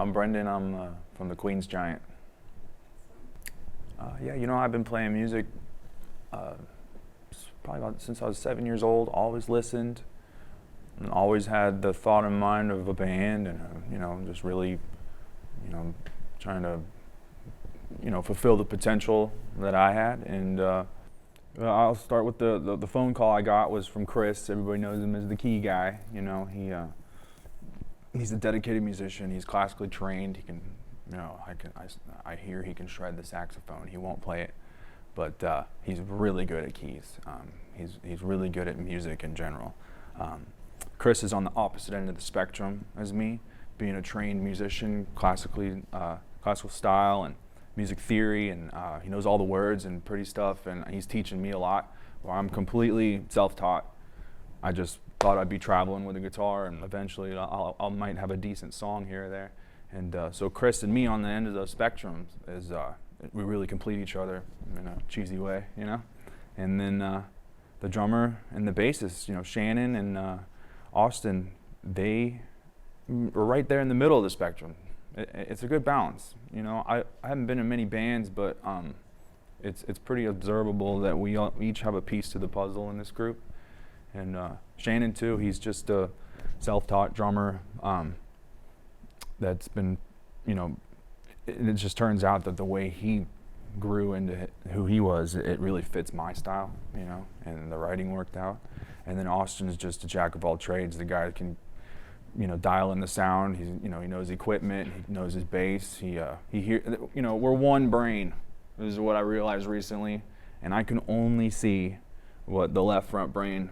I'm Brendon. I'm from the Queen's Giant. Yeah, I've been playing music probably about since I was 7 years old. Always listened, and always had the thought in mind of a band, and just really, trying to, fulfill the potential that I had. And I'll start with the phone call I got was from Chris. Everybody knows him as the key guy. He's a dedicated musician. He's classically trained. He can, I hear he can shred the saxophone. He won't play it, but he's really good at keys. He's really good at music in general. Chris is on the opposite end of the spectrum as me, being a trained musician, classical style and music theory, and he knows all the words and pretty stuff, and he's teaching me a lot. Well, I'm completely self-taught. I just thought I'd be traveling with a guitar, and eventually I might have a decent song here or there. And so Chris and me on the end of the spectrum is we really complete each other in a cheesy way, And then the drummer and the bassist, Shannon and Austin, they are right there in the middle of the spectrum. It's a good balance. I haven't been in many bands, but it's pretty observable that we each have a piece to the puzzle in this group. And Shannon too, he's just a self-taught drummer that's been, it just turns out that the way he grew into who he was, it really fits my style, and the writing worked out. And then Austin's just a jack of all trades. The guy that can, dial in the sound. He knows equipment. He knows his bass. He we're one brain. This is what I realized recently, and I can only see what the left front brain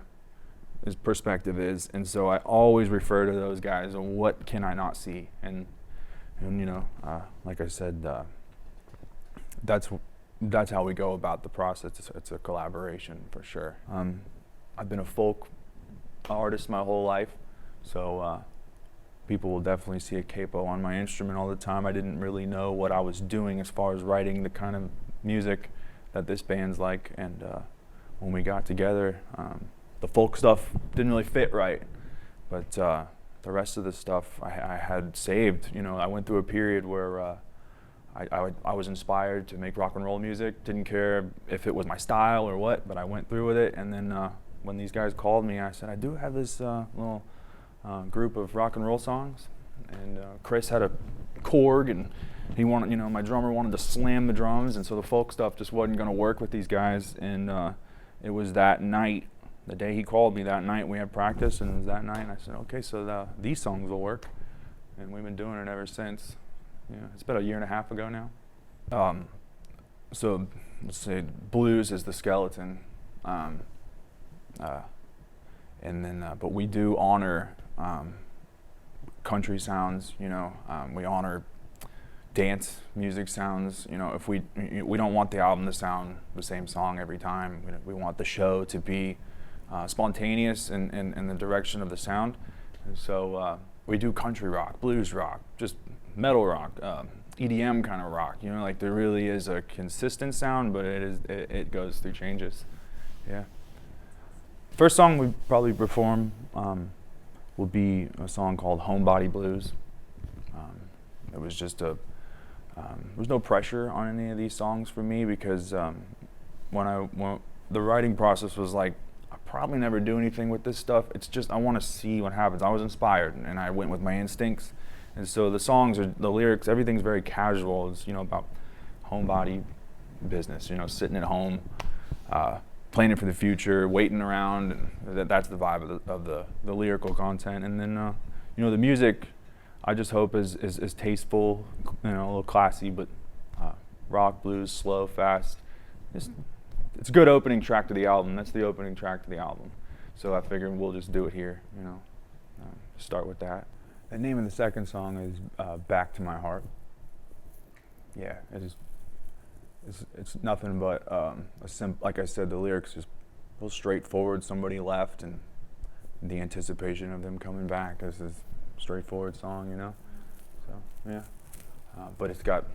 his perspective is, and so I always refer to those guys and what can I not see, and like I said, that's how we go about the process. It's a collaboration for sure. I've been a folk artist my whole life, so people will definitely see a capo on my instrument all the time. I didn't really know what I was doing as far as writing the kind of music that this band's like, and when we got together, the folk stuff didn't really fit right, but the rest of the stuff I had saved. I went through a period where I was inspired to make rock and roll music. Didn't care if it was my style or what, but I went through with it. And then when these guys called me, I said, I do have this little group of rock and roll songs. And Chris had a Korg, and he wanted, my drummer wanted to slam the drums, and so the folk stuff just wasn't going to work with these guys. And it was that night. The day he called me that night, we had practice, and it was that night, and I said, okay, so these songs will work. And we've been doing it ever since. It's about a year and a half ago now. So let's say blues is the skeleton. And then, but we do honor country sounds, we honor dance music sounds. If we don't want the album to sound the same song every time. We want the show to be spontaneous in the direction of the sound. And so we do country rock, blues rock, just metal rock, EDM kind of rock. Like there really is a consistent sound, but it goes through changes. Yeah. First song we probably perform will be a song called Homebody Blues. It was just there was no pressure on any of these songs for me, because when the writing process was like, probably never do anything with this stuff. It's just I want to see what happens. I was inspired, and I went with my instincts. And so the songs, the lyrics, everything's very casual. It's about homebody business. Sitting at home, planning for the future, waiting around. And that's the vibe of the lyrical content. And then the music, I just hope is tasteful, a little classy, but rock, blues, slow, fast. It's a good opening track to the album. That's the opening track to the album. So I figured we'll just do it here, start with that. The name of the second song is Back to My Heart. Yeah, it's nothing but like I said, the lyrics is real straightforward. Somebody left, and the anticipation of them coming back. This is a straightforward song, So, yeah. But it's got,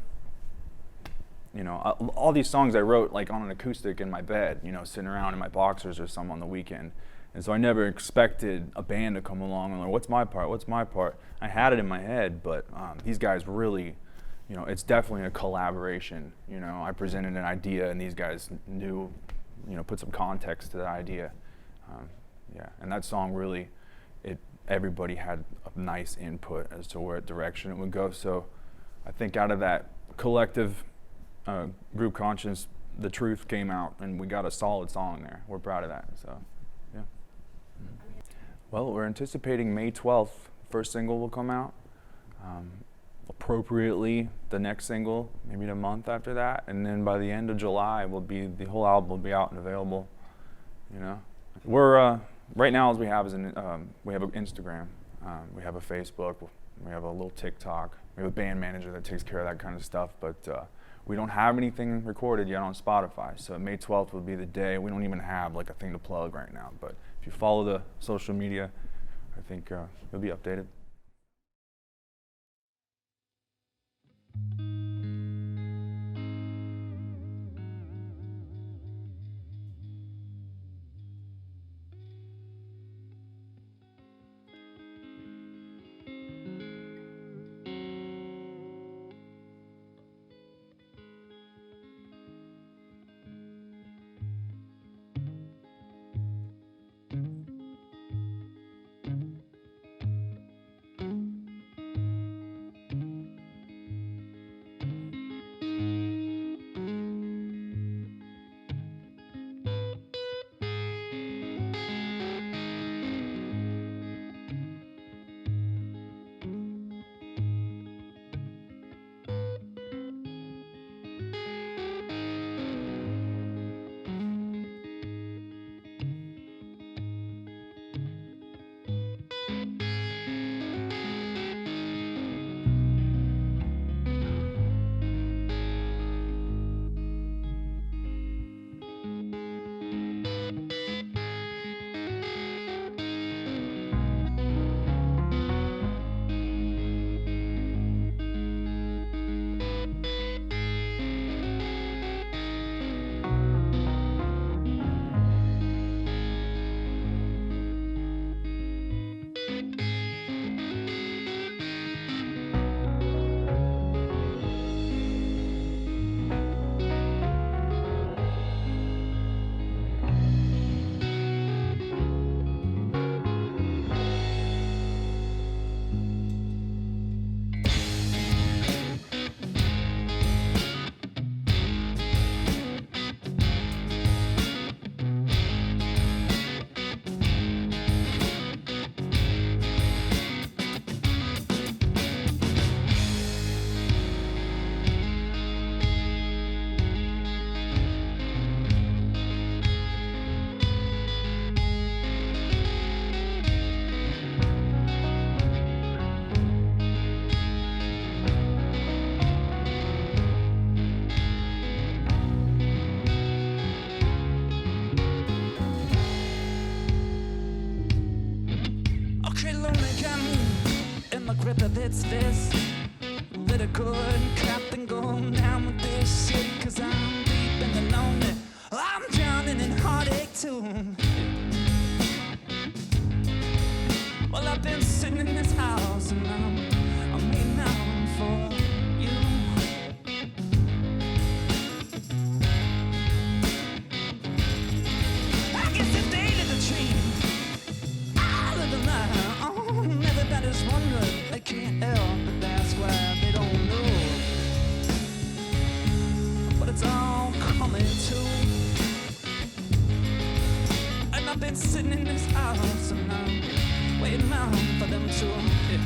all these songs I wrote like on an acoustic in my bed, sitting around in my boxers or some on the weekend. And so I never expected a band to come along and like, what's my part? What's my part? I had it in my head, but these guys really, you know, it's definitely a collaboration. You know, I presented an idea and these guys knew, you know, put some context to the idea. Yeah, and that song really, everybody had a nice input as to what direction it would go. So I think out of that collective group conscience, the truth came out and we got a solid song there. We're proud of that, so yeah. Well, we're anticipating May 12th, first single will come out. Appropriately, the next single, maybe a month after that, and then by the end of July, the whole album will be out and available. You know, we're right now all we have is we have an Instagram, we have a Facebook, we have a little TikTok, we have a band manager that takes care of that kind of stuff, but we don't have anything recorded yet on Spotify. So May 12th will be the day. We don't even have like a thing to plug right now, but if you follow the social media, I think you'll be updated. It's this little good crap and going down with this shit, 'cause I'm deep in the lonely, I'm drowning in heartache too. Well, I've been sitting in this house and I'm waiting out for you. I guess the day to the tree, I live a lie. Oh, everybody's wondering. They can't help but that's why they don't know. But it's all coming true. And I've been sitting in this house and I'm waiting around for them to. Yeah.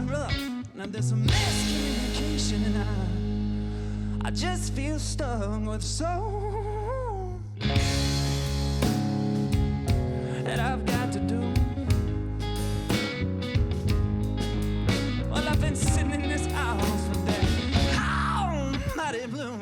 rough. Now there's some miscommunication, and I just feel stuck with soul that I've got to do. Well, I've been sitting in this house for that almighty blue.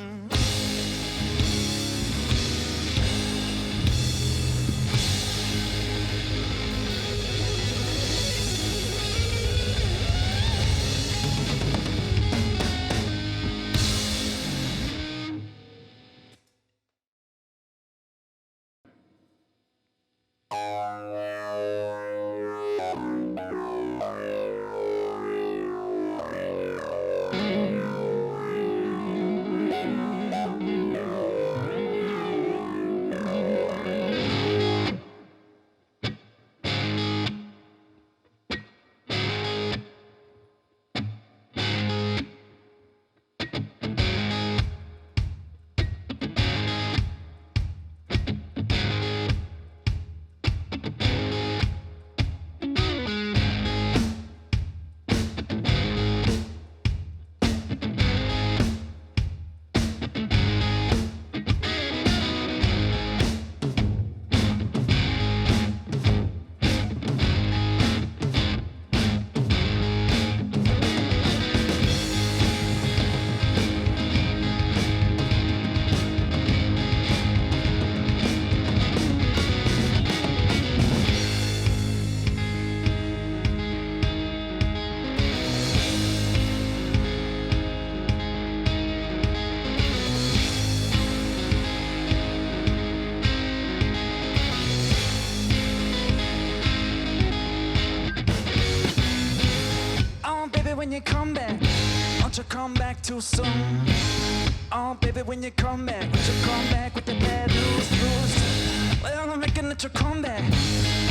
When you come back, don't you come back too soon. Oh, baby, when you come back, don't you come back with the bad news, Well, I'm making that you come back,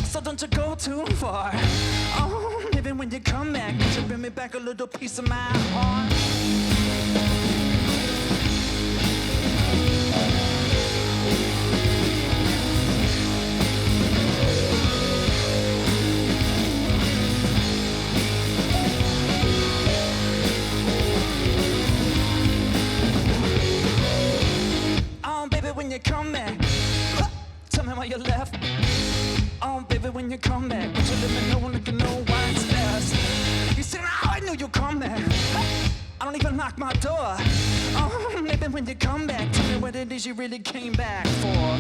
so don't you go too far. Oh, baby, when you come back, don't you bring me back a little piece of my heart. When you come back, tell me why you left. Oh, baby, when you come back, would you let me know when I can know why it's best? You said, oh, I knew you'd come back. I don't even knock my door. Oh, maybe when you come back, tell me what it is you really came back for.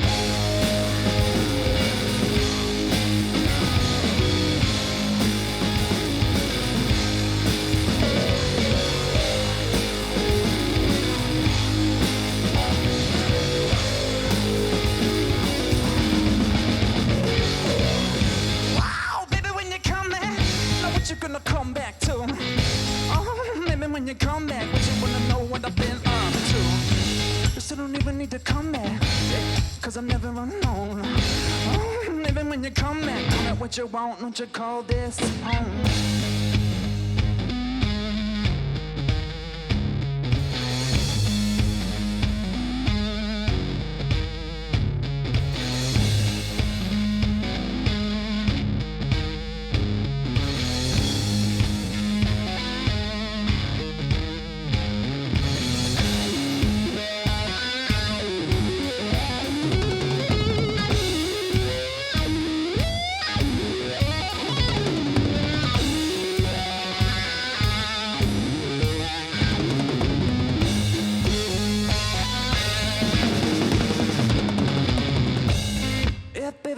You're gonna come back to. Oh, maybe when you come back, but you wanna know what I've been up to. You still don't even need to come back, cause I'm never alone. Oh, maybe when you come back, tell me what you want, don't you call this home.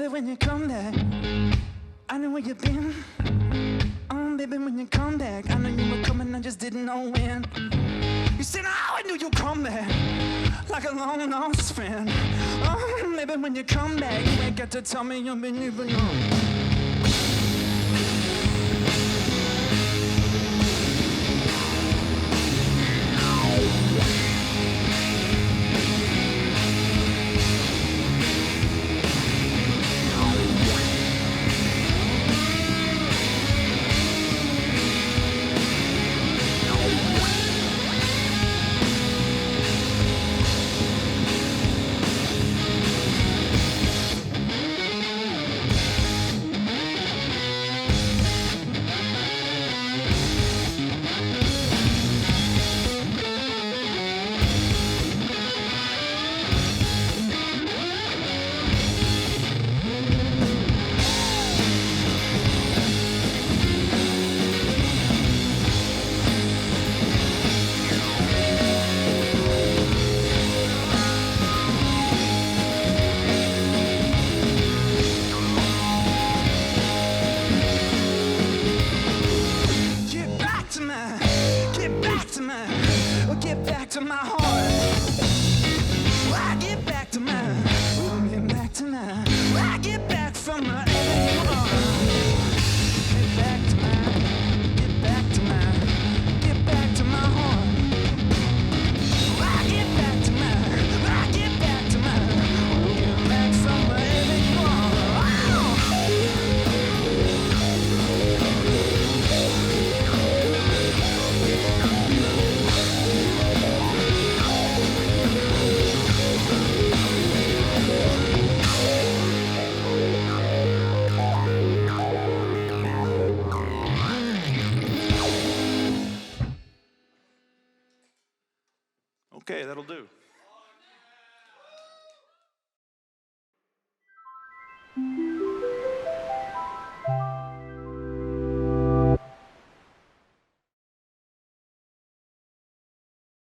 When you come back, I know where you've been. Oh, baby, when you come back, I know you were coming, I just didn't know when. You said, oh, I knew you'd come back, like a long lost friend. Oh, maybe when you come back, you ain't got to tell me you've been even on. Okay, that'll do.